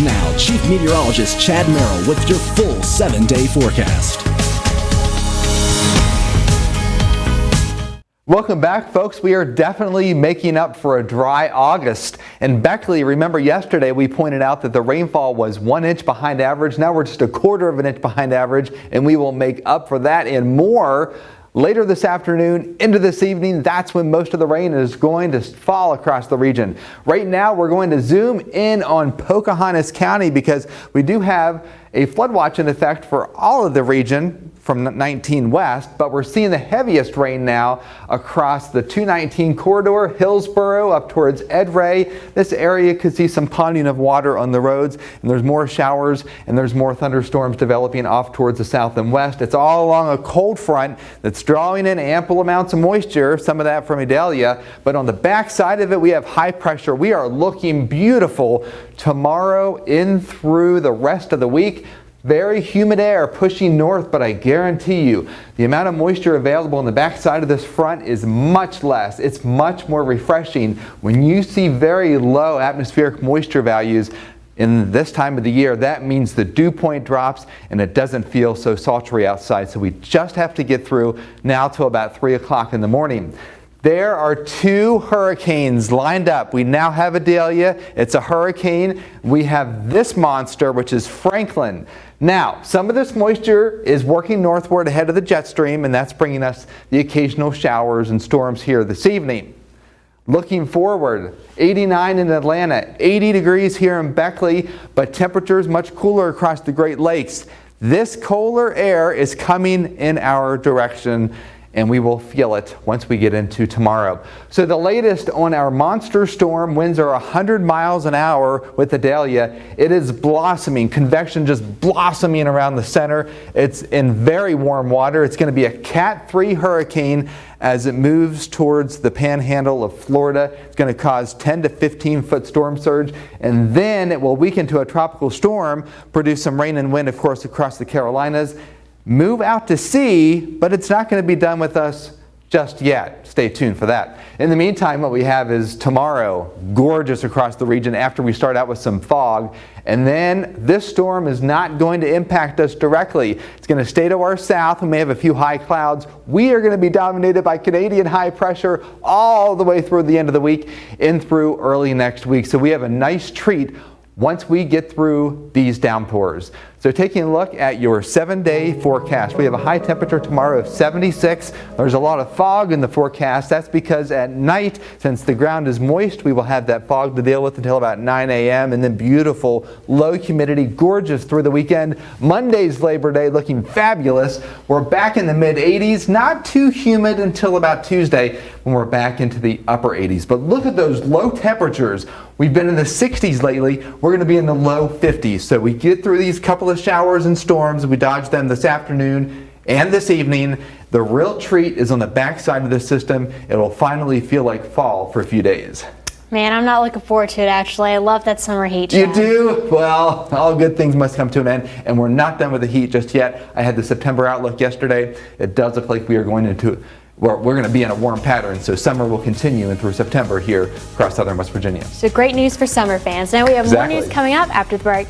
Now, Chief Meteorologist Chad Merrill with your full 7-day forecast. Welcome back, folks. We are definitely making up for a dry August. In Beckley, remember yesterday we pointed out that the rainfall was 1 inch behind average. Now we're just a quarter of an inch behind average, and we will make up for that and more later this afternoon into this evening. That's when most of the rain is going to fall across the region. Right now, we're going to zoom in on Pocahontas County because we do have a flood watch in effect for all of the region from 19 west, but we're seeing the heaviest rain now across the 219 corridor, Hillsborough up towards Ed Ray. This area could see some ponding of water on the roads, and there's more showers and there's more thunderstorms developing off towards the south and west. It's all along a cold front that's drawing in ample amounts of moisture, some of that from Idalia, but on the back side of it we have high pressure. We are looking beautiful tomorrow in through the rest of the week. Very humid air pushing north, but I guarantee you the amount of moisture available on the backside of this front is much less. It's much more refreshing when you see very low atmospheric moisture values in this time of the year. That means the dew point drops and it doesn't feel so sultry outside. So we just have to get through now till about 3 o'clock in the morning. There are 2 hurricanes lined up. We now have Idalia. It's a hurricane. We have this monster, which is Franklin. Now, some of this moisture is working northward ahead of the jet stream, and that's bringing us the occasional showers and storms here this evening. Looking forward, 89 in Atlanta, 80 degrees here in Beckley, but temperatures much cooler across the Great Lakes. This colder air is coming in our direction, and we will feel it once we get into tomorrow. So the latest on our monster storm, winds are 100 miles an hour with Idalia. It is blossoming, convection just blossoming around the center. It's in very warm water. It's going to be a Cat 3 hurricane as it moves towards the panhandle of Florida. It's going to cause 10 to 15 foot storm surge, and then it will weaken to a tropical storm, produce some rain and wind, of course, across the Carolinas. Move out to sea, but it's not going to be done with us just yet. Stay tuned for that. In the meantime, what we have is tomorrow, gorgeous across the region after we start out with some fog. And then this storm is not going to impact us directly. It's going to stay to our south. We may have a few high clouds. We are going to be dominated by Canadian high pressure all the way through the end of the week and through early next week. So we have a nice treat once we get through these downpours. So taking a look at your 7-day forecast, we have a high temperature tomorrow of 76. There's a lot of fog in the forecast. That's because at night, since the ground is moist, we will have that fog to deal with until about 9 a.m. and then beautiful, low humidity, gorgeous through the weekend. Monday's Labor Day looking fabulous. We're back in the mid 80s, not too humid until about Tuesday when we're back into the upper 80s. But look at those low temperatures. We've been in the 60s lately. We're going to be in the low 50s. So we get through these couple of showers and storms. We dodge them this afternoon and this evening. The real treat is on the backside of the system. It'll finally feel like fall for a few days. Man, I'm not looking forward to it, actually. I love that summer heat, Chad. You do? Well, all good things must come to an end, and we're not done with the heat just yet. I had the September outlook yesterday. It does look like we are going into we're going to be in a warm pattern, so summer will continue and through September here across southern West Virginia. So great news for summer fans. Now we have more news coming up after the break.